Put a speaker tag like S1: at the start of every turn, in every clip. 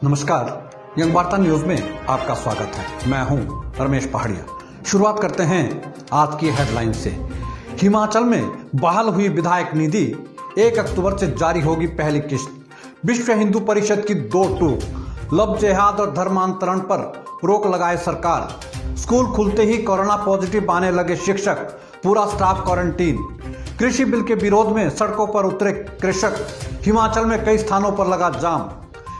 S1: नमस्कार, यंग वार्ता न्यूज में आपका स्वागत है। मैं हूं रमेश पहाड़िया। शुरुआत करते हैं आज की हेडलाइन से। हिमाचल में बहाल हुई विधायक निधि, 1 अक्टूबर से जारी होगी पहली किस्त। विश्व हिंदू परिषद की 2 टूक। लव जिहाद और धर्मांतरण पर रोक लगाए सरकार। स्कूल खुलते ही कोरोना पॉजिटिव आने लगे शिक्षक, पूरा स्टाफ क्वारंटीन। कृषि बिल के विरोध में सड़कों पर उतरे कृषक। हिमाचल में कई स्थानों पर लगा जाम।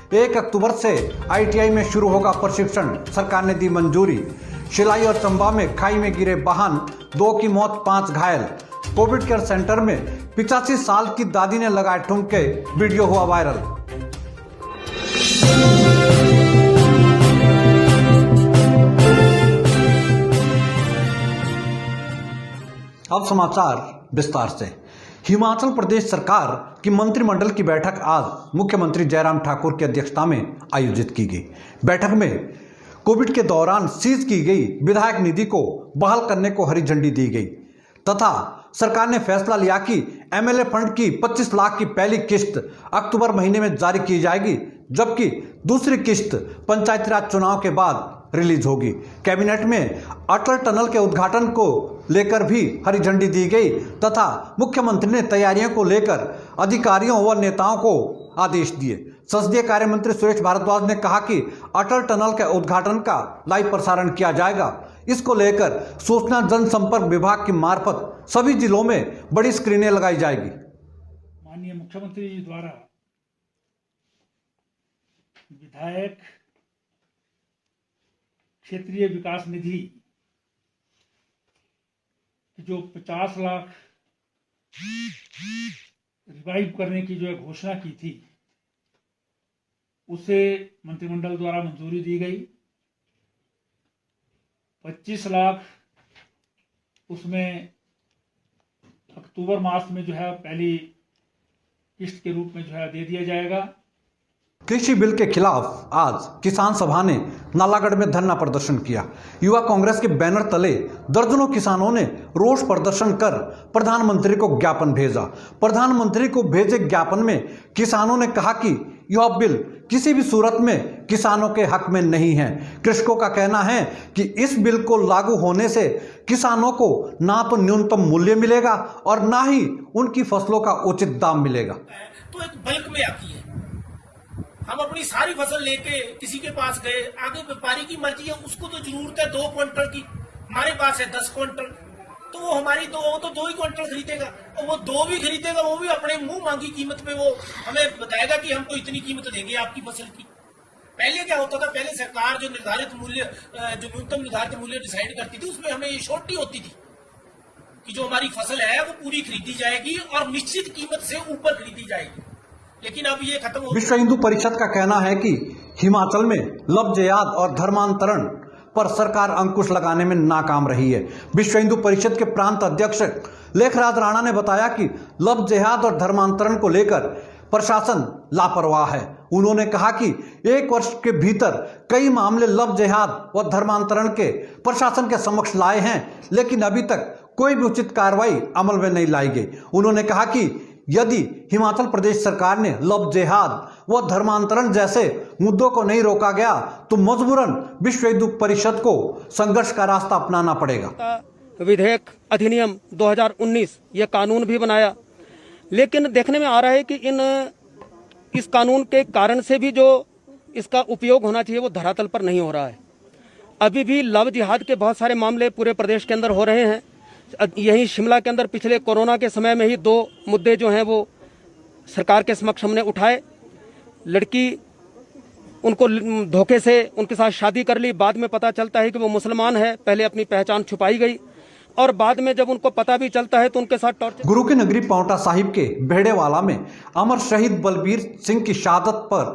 S1: 1 अक्टूबर से ITI में शुरू होगा प्रशिक्षण, सरकार ने दी मंजूरी। शिलाई और चंबा में खाई में गिरे वाहन, 2 की मौत 5 घायल। कोविड केयर सेंटर में 85 साल की दादी ने लगाए ठुमके, वीडियो हुआ वायरल। अब समाचार विस्तार से। हिमाचल प्रदेश सरकार की मंत्रिमंडल की बैठक आज मुख्यमंत्री जयराम ठाकुर की अध्यक्षता में आयोजित की गई। बैठक में कोविड के दौरान सीज की गई विधायक निधि को बहाल करने को हरी झंडी दी गई तथा सरकार ने फैसला लिया कि MLA फंड की 25 लाख की पहली किस्त अक्टूबर महीने में जारी की जाएगी, जबकि दूसरी किस्त पंचायती राज चुनाव के बाद रिलीज होगी। कैबिनेट में अटल टनल के उद्घाटन को लेकर भी हरी झंडी दी गई तथा मुख्यमंत्री ने तैयारियों को लेकर अधिकारियों व नेताओं को आदेश दिए। संसदीय कार्य मंत्री सुरेश भारद्वाज ने कहा कि अटल टनल के उद्घाटन का लाइव प्रसारण किया जाएगा। इसको लेकर सूचना जनसंपर्क विभाग की मार्फत सभी जिलों में बड़ी स्क्रीनें लगाई जाएगी।
S2: माननीय मुख्यमंत्री जी द्वारा विधायक क्षेत्रीय विकास निधि जो 50 लाख रिवाइव करने की जो घोषणा की थी, उसे मंत्रिमंडल द्वारा मंजूरी दी गई। 25 लाख उसमें अक्टूबर मास में जो है पहली किस्त के रूप में जो है दे दिया जाएगा।
S1: कृषि बिल के खिलाफ आज किसान सभा ने नालागढ़ में धरना प्रदर्शन किया। युवा कांग्रेस के बैनर तले दर्जनों किसानों ने रोष प्रदर्शन कर प्रधानमंत्री को ज्ञापन भेजा। प्रधानमंत्री को भेजे ज्ञापन में किसानों ने कहा कि यह बिल किसी भी सूरत में किसानों के हक में नहीं है। कृषकों का कहना है कि इस बिल को लागू होने से किसानों को ना तो न्यूनतम मूल्य मिलेगा और ना ही उनकी फसलों का उचित दाम मिलेगा।
S3: तो एक बल्क में आती है। हम अपनी सारी फसल लेके किसी के पास गए, आगे व्यापारी की मर्जी है, उसको तो जरूरत है 2 क्विंटल की, हमारे पास है 10 क्विंटल, तो वो हमारी वो तो 2 ही क्विंटल खरीदेगा और वो 2 भी खरीदेगा, वो भी अपने मुंह मांगी कीमत पे वो हमें बताएगा कि हमको इतनी कीमत देंगे आपकी फसल की। पहले क्या होता था, पहले सरकार जो निर्धारित मूल्य, जो न्यूनतम निर्धारित मूल्य डिसाइड करती थी, उसमें हमें ये छोटी होती थी कि जो हमारी फसल है वो पूरी खरीदी जाएगी और निश्चित कीमत से ऊपर खरीदी जाएगी। लेकिन अब ये खत्म हो।
S1: विश्व हिंदू परिषद का कहना है कि हिमाचल में लव जिहाद और धर्मांतरण पर सरकार अंकुश लगाने में नाकाम रही है। विश्व हिंदू परिषद के प्रांत अध्यक्ष लेखराज राणा ने बताया कि लव जिहाद और धर्मांतरण को लेकर प्रशासन लापरवाह है। उन्होंने कहा कि 1 वर्ष के भीतर कई मामले लव जिहाद व धर्मांतरण के प्रशासन के समक्ष लाए हैं, लेकिन अभी तक कोई भी उचित कार्रवाई अमल में नहीं लाई गई। उन्होंने कहा कि यदि हिमाचल प्रदेश सरकार ने लव जिहाद व धर्मांतरण जैसे मुद्दों को नहीं रोका गया तो मजबूरन विश्व हिंदू परिषद को संघर्ष का रास्ता अपनाना पड़ेगा।
S4: विधेयक अधिनियम 2019 यह कानून भी बनाया, लेकिन देखने में आ रहा है कि इस कानून के कारण से भी जो इसका उपयोग होना चाहिए वो धरातल पर नहीं हो रहा है। अभी भी लव जिहाद के बहुत सारे मामले पूरे प्रदेश के अंदर हो रहे हैं। यही शिमला के अंदर पिछले कोरोना के समय में ही 2 मुद्दे जो हैं वो सरकार के समक्ष हमने उठाए। लड़की उनको धोखे से उनके साथ शादी कर ली, बाद में पता चलता है कि वो मुसलमान है। पहले अपनी पहचान छुपाई गई और बाद में जब उनको पता भी चलता है तो उनके साथ टॉर्चर।
S1: गुरु की नगरी पांवटा साहिब के बेहड़ेवाला में अमर शहीद बलबीर सिंह की शहादत पर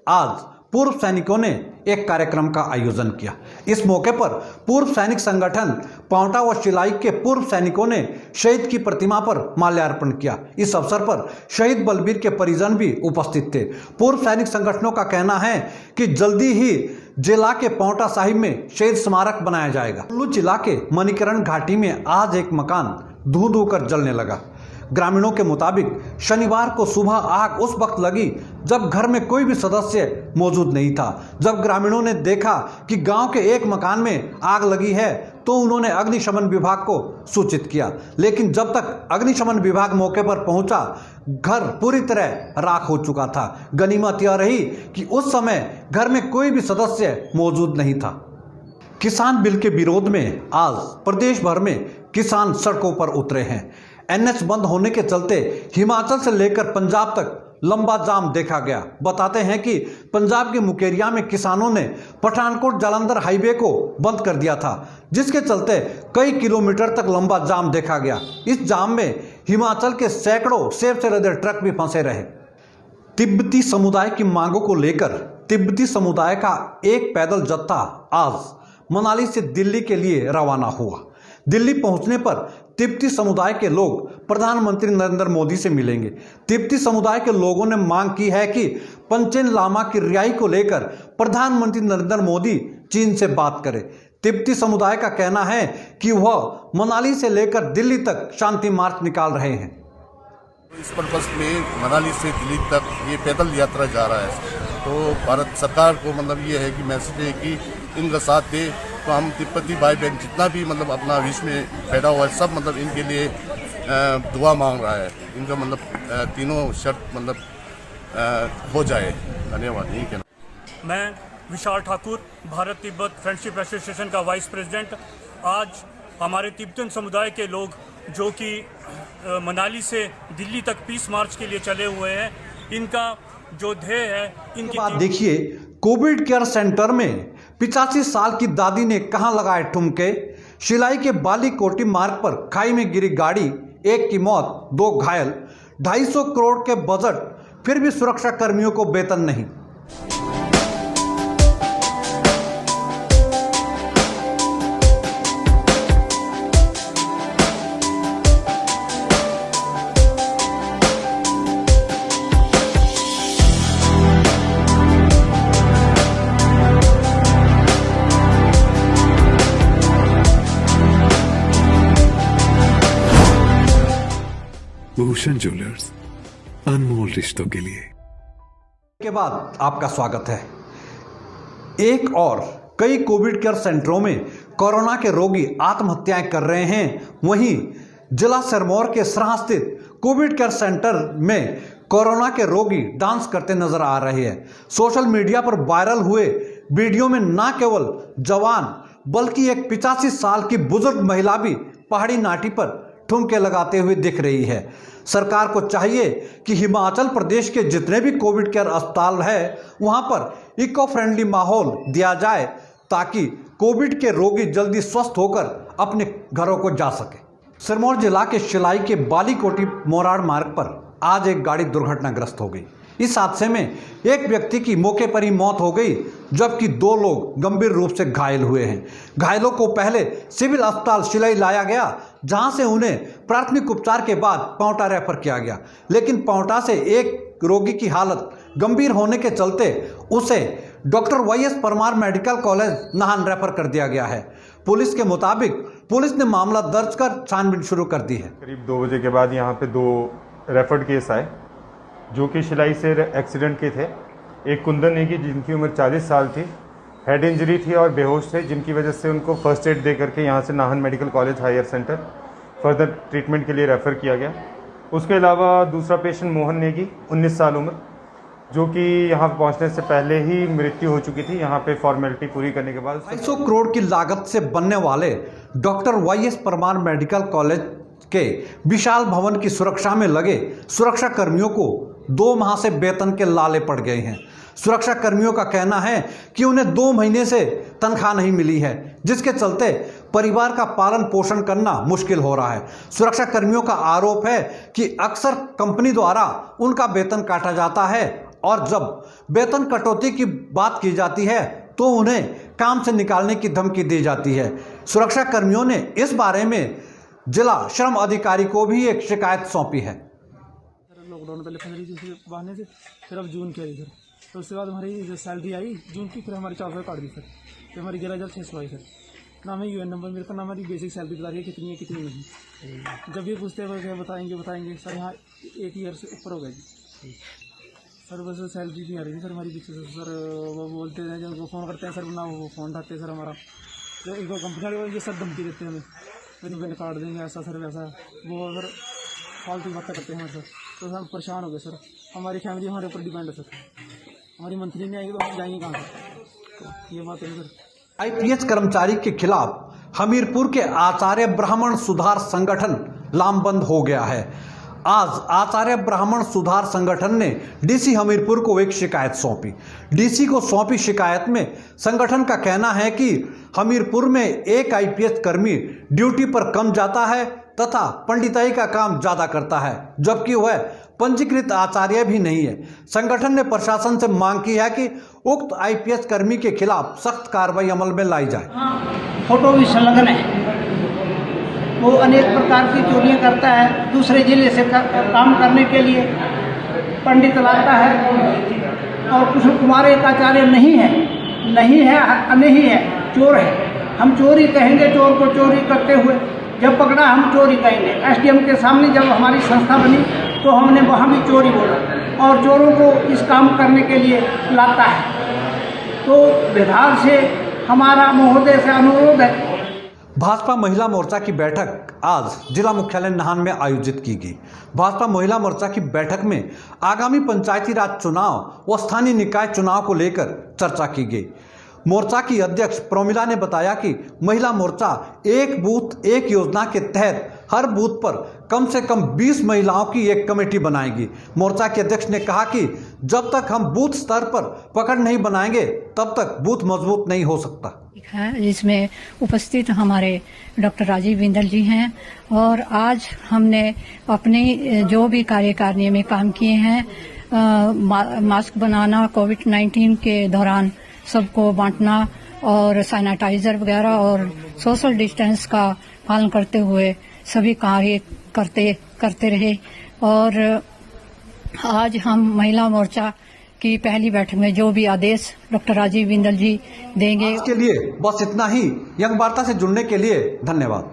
S1: आज पूर्व सैनिकों ने एक कार्यक्रम का आयोजन किया। इस मौके पर पूर्व सैनिक संगठन पांवटा व शिलाई के पूर्व सैनिकों ने शहीद की प्रतिमा पर माल्यार्पण किया। इस अवसर पर शहीद बलबीर के परिजन भी उपस्थित थे। पूर्व सैनिक संगठनों का कहना है कि जल्दी ही जिला के पांवटा साहिब में शहीद स्मारक बनाया जाएगा। कुल्लू जिला के मणिकरण घाटी में आज एक मकान धू धू कर जलने लगा। ग्रामीणों के मुताबिक शनिवार को सुबह आग उस वक्त लगी जब घर में कोई भी सदस्य मौजूद नहीं था। जब ग्रामीणों ने देखा कि गांव के एक मकान में आग लगी है तो उन्होंने अग्निशमन विभाग को सूचित किया, लेकिन जब तक अग्निशमन विभाग मौके पर पहुंचा घर पूरी तरह राख हो चुका था। गनीमत यह रही कि उस समय घर में कोई भी सदस्य मौजूद नहीं था। किसान बिल के विरोध में आज प्रदेश भर में किसान सड़कों पर उतरे हैं। एनएच बंद होने के चलते हिमाचल से लेकर पंजाब तक लंबा जाम देखा गया। बताते हैं कि पंजाब के मुकेरिया में किसानों ने पठानकोट जालंधर हाईवे को बंद कर दिया था, जिसके चलते कई किलोमीटर तक लंबा जाम देखा गया। इस जाम में हिमाचल के सैकड़ों सेब से लदे ट्रक भी फंसे रहे। तिब्बती समुदाय की मांगों को लेकर तिब्बती समुदाय का एक पैदल जत्था आज मनाली से दिल्ली के लिए रवाना हुआ। दिल्ली पहुंचने पर तिब्बती समुदाय के लोग प्रधानमंत्री नरेंद्र मोदी से मिलेंगे। तिब्बती समुदाय के लोगों ने मांग की है कि पंचेन लामा की रिहाई को लेकर प्रधानमंत्री नरेंद्र मोदी चीन से बात करें। तिब्बती समुदाय का कहना है कि वह मनाली से लेकर दिल्ली तक शांति मार्च निकाल रहे हैं।
S5: इस पर्पस में मनाली से दिल्ली तक ये पैदल यात्रा जा रहा है, तो भारत सरकार को मतलब ये है कि मैसेज है कि इनका साथ दे। तो हम तिब्बती भाई बहन जितना भी मतलब अपना विश्व में पैदा हुआ है सब मतलब इनके लिए दुआ मांग रहा है। इनका मतलब तीनों शर्त मतलब हो जाए। धन्यवाद। यही कहना।
S6: मैं विशाल ठाकुर, भारत तिब्बत फ्रेंडशिप एसोसिएशन का वाइस प्रेसिडेंट। आज हमारे तिब्बतन समुदाय के लोग जो कि मनाली से दिल्ली तक पीस मार्च के लिए चले हुए हैं, इनका जो ध्येय है इनकी
S1: बात देखिए, कोविड केयर सेंटर में 85 साल की दादी ने कहां लगाए ठुमके। शिलाई के बालीकोटी मार्ग पर खाई में गिरी गाड़ी, एक की मौत, 2 घायल। 250 करोड़ के बजट, फिर भी सुरक्षा कर्मियों को वेतन नहीं।
S7: भूषण ज्वेलर्स, अनमोल रिश्तों के लिए।
S1: के बाद आपका स्वागत है। एक और कई कोविड केयर सेंटरों में कोरोना के रोगी आत्महत्याएं कर रहे हैं। वहीं जिला सिरमौर के सराह स्थित कोविड केयर सेंटर में कोरोना के रोगी डांस करते नजर आ रहे हैं। सोशल मीडिया पर वायरल हुए वीडियो में न केवल जवान बल्कि एक 85 साल की बुजुर्ग महिला भी पहाड़ी नाटी पर ठुमके लगाते हुए दिख रही है। सरकार को चाहिए कि हिमाचल प्रदेश के जितने भी कोविड केयर अस्पताल है वहां पर इको फ्रेंडली माहौल दिया जाए ताकि कोविड के रोगी जल्दी स्वस्थ होकर अपने घरों को जा सके। सिरमौर जिला के शिलाई के बालीकोटी मोराड़ मार्ग पर आज एक गाड़ी दुर्घटनाग्रस्त हो गई। इस हादसे में एक व्यक्ति की मौके पर ही मौत हो गई, जबकि 2 लोग गंभीर रूप से घायल हुए हैं। घायलों को पहले सिविल अस्पताल शिलाई लाया गया, जहां से उन्हें प्राथमिक उपचार के बाद पांवटा रेफर किया गया, लेकिन पांवटा से एक रोगी की हालत गंभीर होने के चलते उसे doctor YS Parmar medical college Nahan refer कर दिया गया है। पुलिस के मुताबिक पुलिस ने मामला दर्ज कर छानबीन शुरू कर दी है।
S8: करीब 2 बजे के बाद यहाँ पे 2 रेफर्ड केस आए जो कि शिलाई से एक्सीडेंट के थे। एक कुंदन नेगी जिनकी उम्र 40 साल थी, हेड इंजरी थी और बेहोश थे, जिनकी वजह से उनको फर्स्ट एड दे करके यहाँ से Nahan medical college higher centre further treatment के लिए रेफ़र किया गया। उसके अलावा दूसरा पेशेंट मोहन नेगी 19 साल उम्र, जो कि यहाँ पहुँचने से पहले ही मृत्यु हो चुकी थी। यहाँ पे फॉर्मेलिटी पूरी करने के बाद
S1: 250 करोड़ की लागत से बनने वाले doctor YS Parmar medical college के विशाल भवन की सुरक्षा में लगे सुरक्षा कर्मियों को 2 माह से वेतन के लाले पड़ गए हैं। सुरक्षा कर्मियों का कहना है कि उन्हें 2 महीने से तनख्वाह नहीं मिली है, जिसके चलते परिवार का पालन पोषण करना मुश्किल हो रहा है। सुरक्षा कर्मियों का आरोप है कि अक्सर कंपनी द्वारा उनका वेतन काटा जाता है और जब वेतन कटौती की बात की जाती है तो उन्हें काम से निकालने की धमकी दी जाती है। सुरक्षा कर्मियों ने इस बारे में जिला श्रम अधिकारी को भी एक शिकायत सौंपी है।
S9: लॉकडाउन पहले फरवरी के बहाने से, फिर अब जून के आई सर, तो उसके बाद हमारी जो सैलरी आई जून की, फिर हमारी 400 काट दी सर, फिर हमारी 11,600 आई सर। ना मैं यूएन नंबर, मेरे को ना मेरी बेसिक सैलरी बता रही है कितनी है कितनी नहीं। जब ये पूछते हैं बताएंगे सर यहाँ 1 ईयर से ऊपर हो गया जी सर, बस सैलरी नहीं आ रही थी सर हमारी पीछे से। सर वो बोलते हैं जब वो फ़ोन करते हैं सर, ना वो फ़ोन उठाते हैं सर हमारा, तो एक कंपनी वाले ये सब धमकी देते हैं हमें, फिर पैन काट देंगे ऐसा सर वैसा, वो सर फालतू बातें करते हैं हमारे सर। तो हम परेशान हो गए सर, हमारी फैमिली हमारे ऊपर डिपेंड है सर, हमारी मंथली नहीं आएगी तो हम जाएंगे कहाँ सर, तो ये बात है सर।
S1: आईपीएस कर्मचारी के खिलाफ हमीरपुर के आचार्य ब्राह्मण सुधार संगठन लामबंद हो गया है। आज आचार्य ब्राह्मण सुधार संगठन ने डीसी हमीरपुर को एक शिकायत सौंपी। डीसी को सौंपी शिकायत में संगठन का कहना है कि हमीरपुर में एक आईपीएस कर्मी ड्यूटी पर कम जाता है तथा पंडिताई का काम ज्यादा करता है, जबकि वह पंजीकृत आचार्य भी नहीं है। संगठन ने प्रशासन से मांग की है कि उक्त आईपीएस कर्मी के खिलाफ सख्त कार्रवाई अमल में लाई जाए।
S10: फोटो भी संलग्न है, वो अनेक प्रकार की चोरियां करता है, दूसरे जिले से काम करने के लिए पंडित लाता है, और कुछ कुमार एक आचार्य नहीं है, चोर है। हम चोरी कहेंगे, चोर को चोरी करते हुए जब पकड़ा हम चोरी कहेंगे। एसडीएम के सामने जब हमारी संस्था बनी तो हमने वहाँ भी चोरी बोला, और चोरों को इस काम करने के लिए लाता है। तो विभाग से हमारा महोदय से अनुरोध है।
S1: भाजपा महिला मोर्चा की बैठक आज जिला मुख्यालय नाहन में आयोजित की गई। भाजपा महिला मोर्चा की बैठक में आगामी पंचायती राज चुनाव व स्थानीय निकाय चुनाव को लेकर चर्चा की गई। मोर्चा की अध्यक्ष प्रमिला ने बताया कि महिला मोर्चा एक बूथ एक योजना के तहत हर बूथ पर कम से कम 20 महिलाओं की एक कमेटी बनाएगी। मोर्चा के अध्यक्ष ने कहा कि जब तक हम बूथ स्तर पर पकड़ नहीं बनाएंगे तब तक बूथ मजबूत नहीं हो सकता
S11: है, जिसमें उपस्थित हमारे डॉक्टर राजीव बिंदल जी हैं, और आज हमने अपनी जो भी कार्यकारिणी में काम किए हैं, मास्क बनाना, कोविड-19 के दौरान सबको बांटना, और सैनिटाइजर वगैरह और सोशल डिस्टेंस का पालन करते हुए सभी कार्य करते रहे। और आज हम महिला मोर्चा की पहली बैठक में जो भी आदेश डॉक्टर राजीव बिंदल जी देंगे।
S1: आज के लिए बस इतना ही। यंग वार्ता से जुड़ने के लिए धन्यवाद।